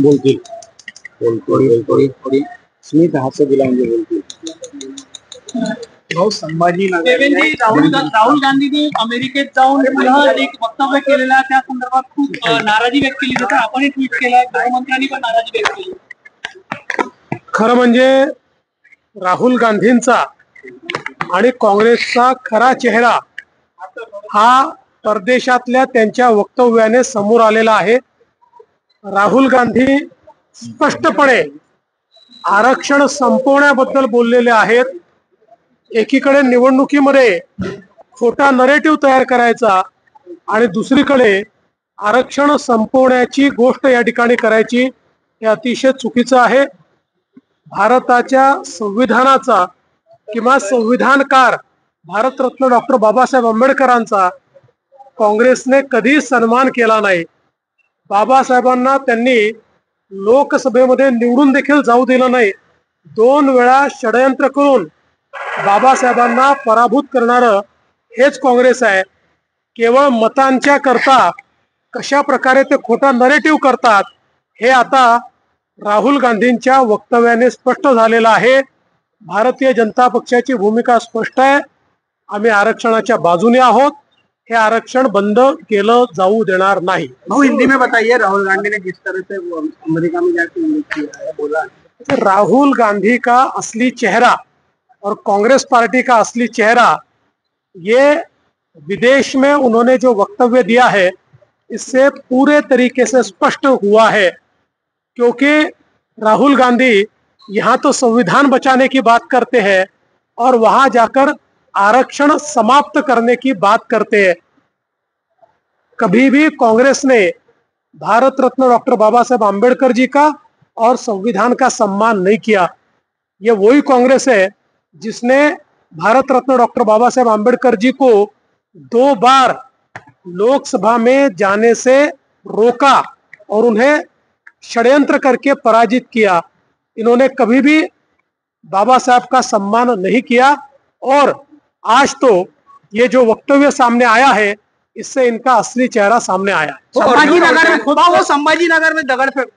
बोलतील थोडी स्मित हास्य दिला म्हणजे बोलतील। देवेंद्रजी, राहुल गांधींनी अमेरिकेत जाऊन पुन्हा एक वक्तव्य केलेलं आहे, त्या संदर्भात खूप नाराजी व्यक्त केली जाते। आपणही ट्विट केलं, गृहमंत्र्यांनी पण नाराजी व्यक्त केली। खरं म्हणजे राहुल गांधींचा आणि काँग्रेसचा खरा चेहरा हा परदेशातल्या त्यांच्या वक्तव्याने समोर आलेला आहे। राहुल गांधी स्पष्टपणे आरक्षण संपवण्याबद्दल बोललेले आहेत। एकीकडे निवडणुकीमध्ये खोटा नरेटिव्ह तयार करायचा आणि दुसरीकडे आरक्षण संपवण्याची गोष्ट या ठिकाणी करायची, हे अतिशय चुकीचं आहे। भारताच्या संविधानाचा किंवा संविधानकार भारतरत्न डॉक्टर बाबासाहेब आंबेडकरांचा काँग्रेसने कधी सन्मान केला नाही। बाबासाहेबांना त्यांनी लोकसभेमध्ये निवडून देखील जाऊ दिलं नाही। 2 वेळा षडयंत्र करून बाबासाहेबांना पराभूत करणारं हेच काँग्रेस आहे। केवळ मतांच्या करता कशा प्रकारे ते खोटा नरेटिव्ह करतात हे आता राहुल गांधींच्या वक्तव्याने स्पष्ट झालेलं आहे। भारतीय जनता पक्षाची भूमिका स्पष्ट आहे, आम्ही आरक्षणाच्या बाजूने आहोत। हे आरक्षण बंद केलं जाऊ देणार नहीं। हिंदी में बताइए, राहुल गांधी ने किस तरह से अमेरिका में जाकर किया है, बोला। राहुल गांधी का असली चेहरा और कांग्रेस पार्टी का असली चेहरा, ये विदेश में उन्होंने जो वक्तव्य दिया है इससे पूरे तरीके से स्पष्ट हुआ है। क्योंकि राहुल गांधी यहाँ तो संविधान बचाने की बात करते हैं और वहां जाकर आरक्षण समाप्त करने की बात करते हैं। कभी भी कांग्रेस ने भारत रत्न डॉक्टर बाबा साहेब आंबेडकर जी का और संविधान का सम्मान नहीं किया। ये वही कांग्रेस है जिसने भारत रत्न डॉक्टर बाबा साहेब आंबेडकर जी को 2 बार लोकसभा में जाने से रोका और उन्हें षड्यंत्र करके पराजित किया। इन्होंने कभी भी बाबा साहब का सम्मान नहीं किया और आज तो ये जो वक्तव्य सामने आया है इससे इनका असली चेहरा सामने आया। संभाजीनगर में खुद वो संभाजीनगर में दगड़ फेंक